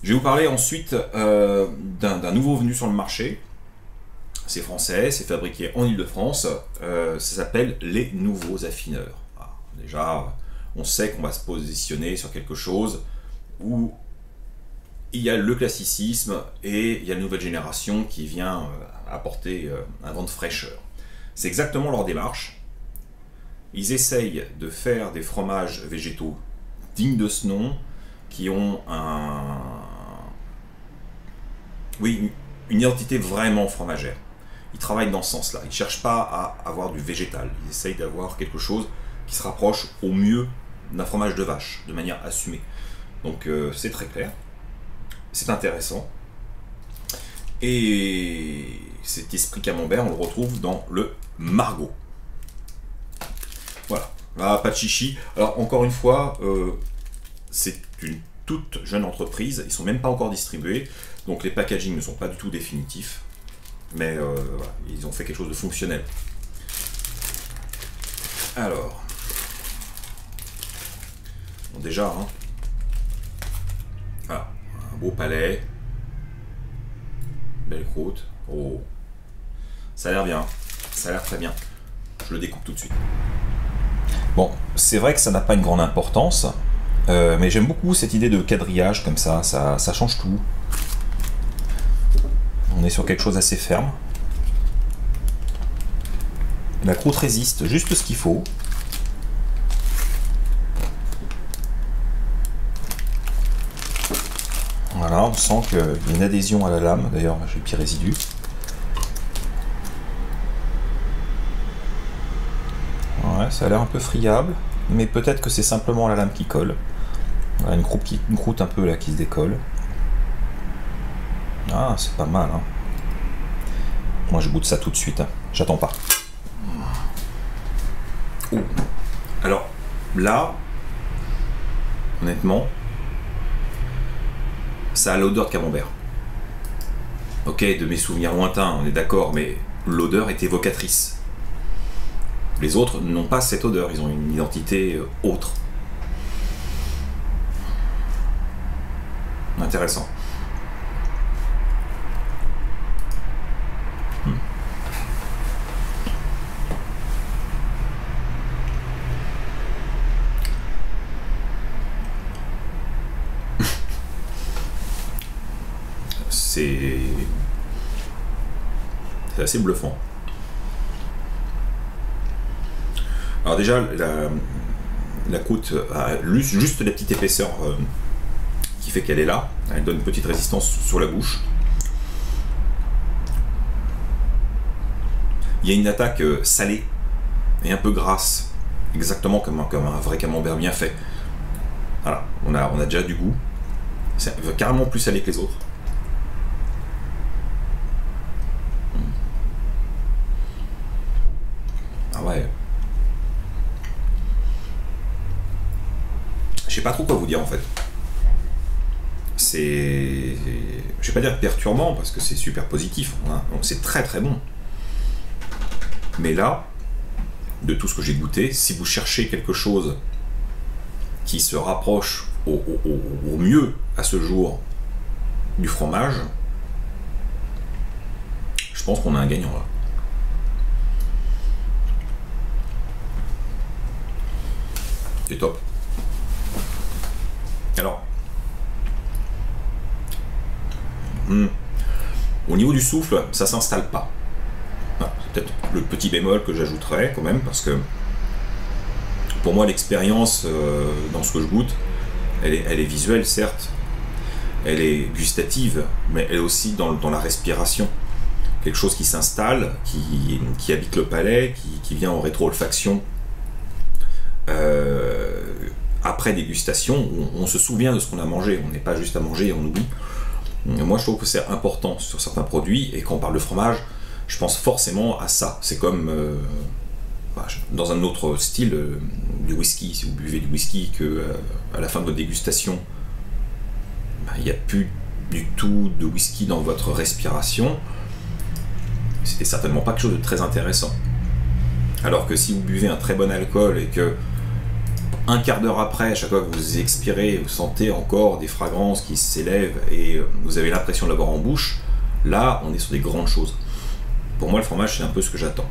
Je vais vous parler ensuite d'un nouveau venu sur le marché. C'est français, c'est fabriqué en Ile-de-France. Ça s'appelle les nouveaux affineurs. Alors, déjà, on sait qu'on va se positionner sur quelque chose où il y a le classicisme et il y a la nouvelle génération qui vient apporter un vent de fraîcheur. C'est exactement leur démarche. Ils essayent de faire des fromages végétaux dignes de ce nom, qui ont une identité vraiment fromagère. Ils travaillent dans ce sens-là. Ils ne cherchent pas à avoir du végétal. Ils essayent d'avoir quelque chose qui se rapproche au mieux d'un fromage de vache, de manière assumée. Donc c'est très clair. C'est intéressant. Et cet esprit camembert, on le retrouve dans le Margaux. Voilà. Ah, pas de chichi. Alors encore une fois, c'est une toute jeune entreprise. Ils ne sont même pas encore distribués. Donc les packagings ne sont pas du tout définitifs. Mais voilà, ils ont fait quelque chose de fonctionnel. Alors. Bon, déjà, hein. Voilà. Un beau palais. Belle croûte. Oh. Ça a l'air bien. Ça a l'air très bien. Je le découpe tout de suite. Bon, c'est vrai que ça n'a pas une grande importance. Mais j'aime beaucoup cette idée de quadrillage comme ça. Ça change tout. On est sur quelque chose d'assez ferme. La croûte résiste juste ce qu'il faut. Voilà, on sent qu'il y a une adhésion à la lame. D'ailleurs, j'ai le petit résidu. Ouais, ça a l'air un peu friable, mais peut-être que c'est simplement la lame qui colle. Voilà, une croûte un peu là qui se décolle. Ah, c'est pas mal, hein. Moi, je goûte ça tout de suite, hein. J'attends pas. Oh. Alors, là, honnêtement, ça a l'odeur de camembert. Ok, de mes souvenirs lointains, on est d'accord, mais l'odeur est évocatrice. Les autres n'ont pas cette odeur, ils ont une identité autre. Intéressant. C'est assez bluffant. Alors déjà, la croûte a juste la petite épaisseur qui fait qu'elle est là. Elle donne une petite résistance sur la bouche. Il y a une attaque salée et un peu grasse, exactement comme un vrai camembert bien fait. Voilà, on a déjà du goût. C'est carrément plus salé que les autres. Ah ouais. Je sais pas trop quoi vous dire en fait. C'est, je vais pas dire perturbant parce que c'est super positif, hein. Donc c'est très très bon. Mais là, de tout ce que j'ai goûté, si vous cherchez quelque chose qui se rapproche au mieux à ce jour du fromage, je pense qu'on a un gagnant là. C'est top. Alors, au niveau du souffle, ça s'installe pas. C'est peut-être le petit bémol que j'ajouterais quand même, parce que pour moi l'expérience dans ce que je goûte, elle est visuelle certes, elle est gustative, mais elle est aussi dans la respiration. Quelque chose qui s'installe, qui habite le palais, qui vient en rétro-olfaction. Après dégustation, on se souvient de ce qu'on a mangé, on n'est pas juste à manger et on oublie. Moi je trouve que c'est important sur certains produits, et quand on parle de fromage, je pense forcément à ça. C'est comme dans un autre style du whisky. Si vous buvez du whisky, que à la fin de votre dégustation, il n'y a plus du tout de whisky dans votre respiration, c'était certainement pas quelque chose de très intéressant. Alors que si vous buvez un très bon alcool et que un quart d'heure après, à chaque fois que vous expirez, vous sentez encore des fragrances qui s'élèvent et vous avez l'impression de l'avoir en bouche, là, on est sur des grandes choses. Pour moi, le fromage, c'est un peu ce que j'attends.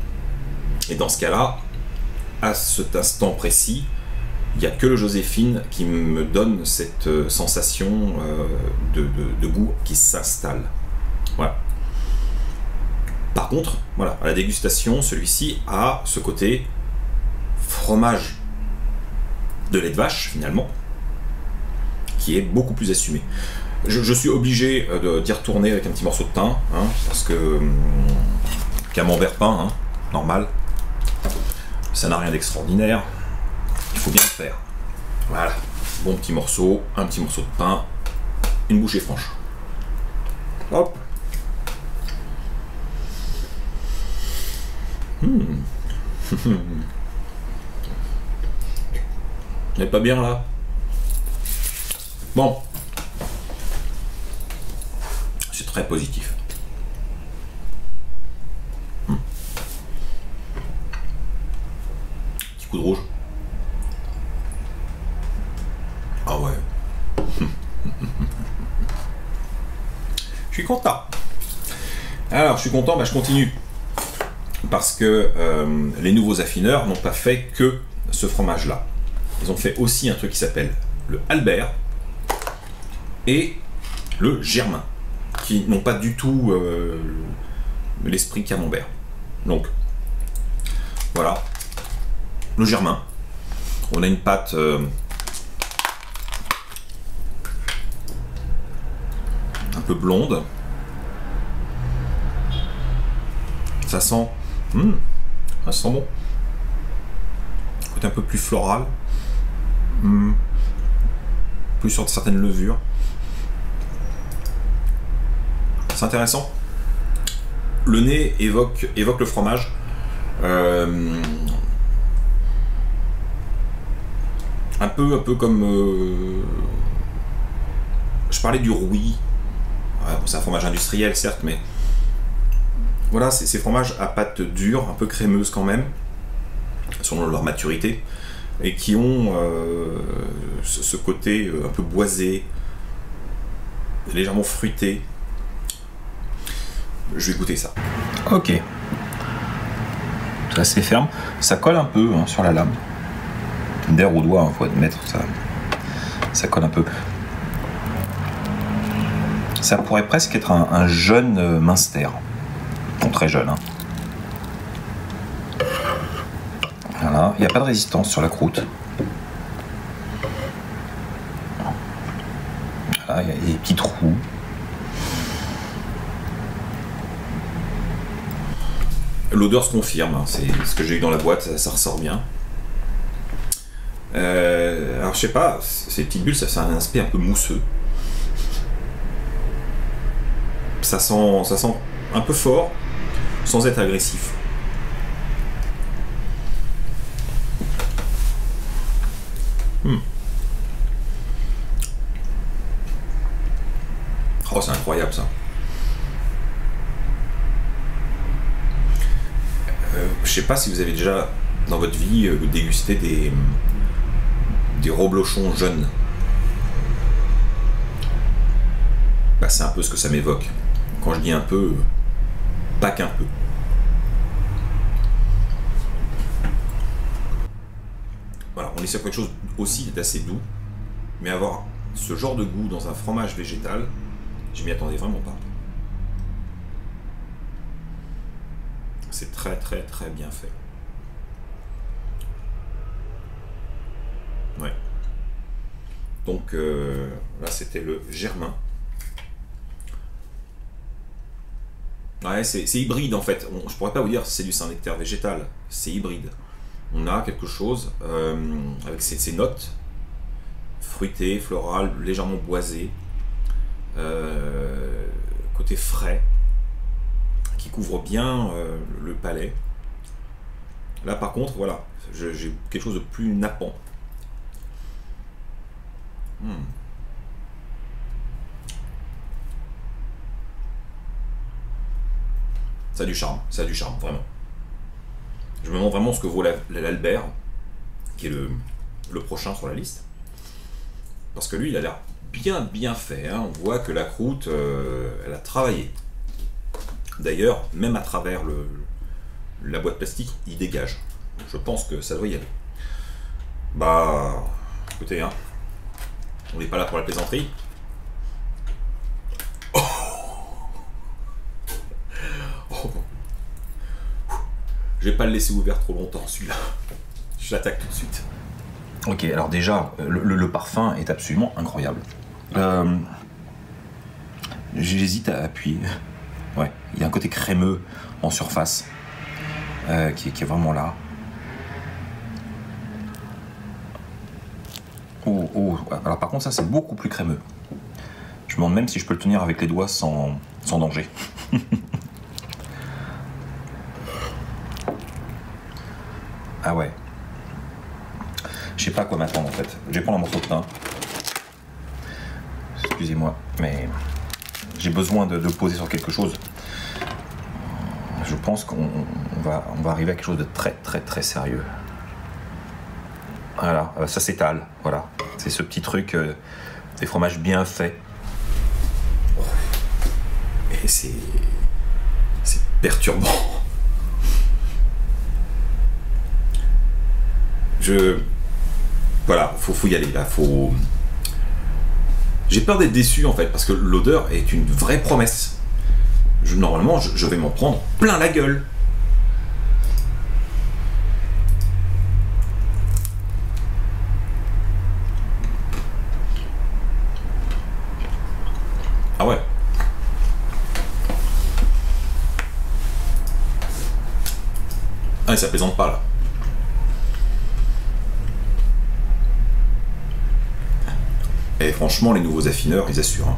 Et dans ce cas-là, à cet instant précis, il n'y a que le Joséphine qui me donne cette sensation de goût qui s'installe. Voilà. Par contre, voilà, à la dégustation, celui-ci a ce côté fromage de lait de vache, finalement, qui est beaucoup plus assumé. Je suis obligé d'y retourner avec un petit morceau de thym, hein, parce que camembert peint, hein, normal, ça n'a rien d'extraordinaire, il faut bien le faire. Voilà, bon petit morceau, un petit morceau de pain, une bouchée franche. Hop. Elle est pas bien là. Bon. C'est très positif. Petit coup de rouge. Ah ouais. Je suis content. Alors, je suis content, bah, je continue. Parce que les nouveaux affineurs n'ont pas fait que ce fromage-là. Ils ont fait aussi un truc qui s'appelle le Albert et le Germain, qui n'ont pas du tout l'esprit camembert. Donc, voilà. Le Germain. On a une pâte un peu blonde. Ça sent... ça sent bon. Côté un peu plus floral. Plus sur certaines levures. C'est intéressant. Le nez évoque le fromage. Un peu comme... je parlais du rouilly. Ouais, c'est un fromage industriel, certes, mais... Voilà, c'est ces fromages à pâte dure, un peu crémeuse quand même, selon leur maturité, et qui ont ce côté un peu boisé, légèrement fruité. Je vais goûter ça. Ok. C'est assez ferme. Ça colle un peu hein, sur la lame. D'air au doigt, il faut admettre, ça colle un peu. Ça pourrait presque être un jeune Münster. Très jeune. Hein. Voilà, il n'y a pas de résistance sur la croûte. Voilà, il y a des petits trous. L'odeur se confirme, hein. C'est ce que j'ai eu dans la boîte, ça ressort bien. Alors je sais pas, ces petites bulles, ça a un aspect un peu mousseux. Ça sent un peu fort, sans être agressif. Oh, c'est incroyable ça. Je sais pas si vous avez déjà dans votre vie dégusté des reblochons jeunes. Bah, c'est un peu ce que ça m'évoque. Quand je dis un peu, pas qu'un peu. Voilà, on est sur quelque chose aussi d'assez doux, mais avoir ce genre de goût dans un fromage végétal, je m'y attendais vraiment pas. C'est très très très bien fait. Ouais. Donc là c'était le Germain. Ouais, c'est hybride en fait. Je pourrais pas vous dire c'est du Saint-Nectaire végétal, c'est hybride. On a quelque chose avec ces notes fruitées, florales, légèrement boisées, côté frais, qui couvre bien le palais. Là par contre, voilà, j'ai quelque chose de plus nappant. Ça a du charme, vraiment. Je me demande vraiment ce que vaut l'Albert, qui est le le prochain sur la liste. Parce que lui, il a l'air bien fait. Hein. On voit que la croûte, elle a travaillé. D'ailleurs, même à travers la boîte plastique, il dégage. Je pense que ça doit y aller. Bah, écoutez, hein, on n'est pas là pour la plaisanterie. Oh. Oh. Je vais pas le laisser ouvert trop longtemps, celui-là. Je l'attaque tout de suite. Ok, alors déjà, le parfum est absolument incroyable. J'hésite à appuyer. Ouais, il y a un côté crémeux en surface qui est vraiment là. Oh, alors par contre ça c'est beaucoup plus crémeux. Je me demande même si je peux le tenir avec les doigts sans danger. Ah ouais. Je sais pas à quoi m'attendre en fait. Je vais prendre un morceau de pain. Excusez-moi, mais j'ai besoin de poser sur quelque chose. Je pense qu'on va arriver à quelque chose de très sérieux. Voilà, ça s'étale, voilà. C'est ce petit truc, des fromages bien faits. Et c'est perturbant. Voilà, faut y aller là, J'ai peur d'être déçu en fait, parce que l'odeur est une vraie promesse. Normalement, je vais m'en prendre plein la gueule. Ah ouais. Ah, ça plaisante pas là. Et franchement, les nouveaux affineurs, ils assurent. Hein.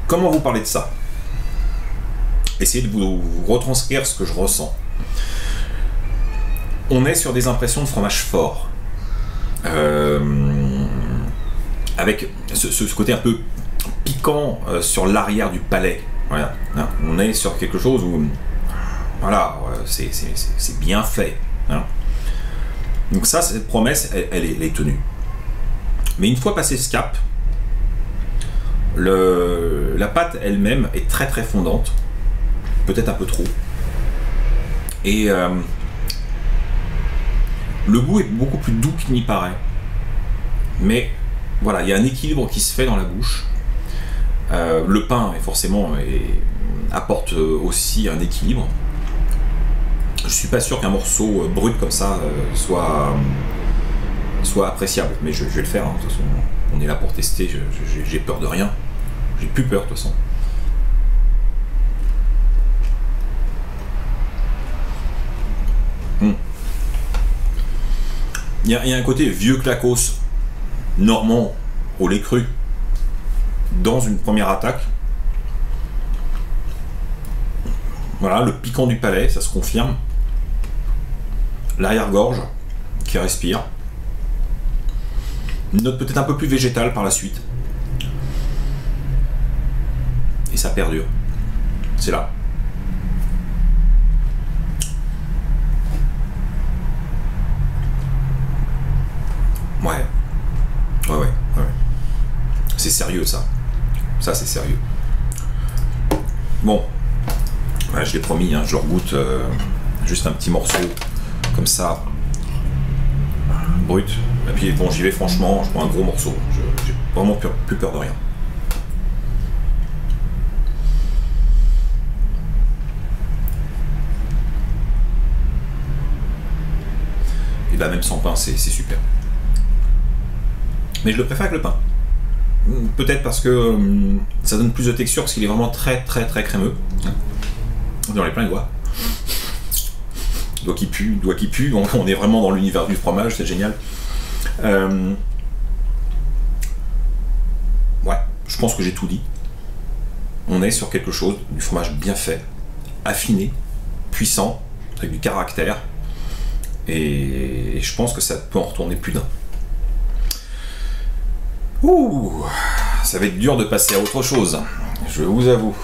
Comment vous parler de ça? Essayez de vous retranscrire ce que je ressens. On est sur des impressions de fromage fort. Avec ce côté un peu piquant sur l'arrière du palais. Voilà. On est sur quelque chose où voilà, c'est bien fait. Hein. Donc ça, cette promesse, elle est tenue. Mais une fois passé ce cap, la pâte elle-même est très fondante, peut-être un peu trop. Et le goût est beaucoup plus doux qu'il n'y paraît. Mais voilà, il y a un équilibre qui se fait dans la bouche. Le pain, forcément, apporte aussi un équilibre. Je suis pas sûr qu'un morceau brut comme ça soit appréciable, mais je vais le faire. Hein. De toute façon, on est là pour tester. J'ai peur de rien. J'ai plus peur de toute façon. Il y a un côté vieux clacos normand au lait cru dans une première attaque. Voilà, le piquant du palais, ça se confirme. L'arrière-gorge qui respire. Une note peut-être un peu plus végétale par la suite. Et ça perdure. C'est là. Ouais. C'est sérieux ça. Ça c'est sérieux. Bon. Ouais, je l'ai promis, hein, je leur goûte juste un petit morceau comme ça, brut. Et puis bon, j'y vais franchement, je prends un gros morceau. J'ai vraiment plus peur de rien. Et là, même sans pain, c'est super. Mais je le préfère avec le pain. Peut-être parce que ça donne plus de texture, parce qu'il est vraiment très crémeux. Dans les plein doigts. Doigt qui pue, donc on est vraiment dans l'univers du fromage, c'est génial. Ouais, je pense que j'ai tout dit. On est sur quelque chose, du fromage bien fait, affiné, puissant, avec du caractère, et je pense que ça peut en retourner plus d'un. Ouh, ça va être dur de passer à autre chose, je vous avoue.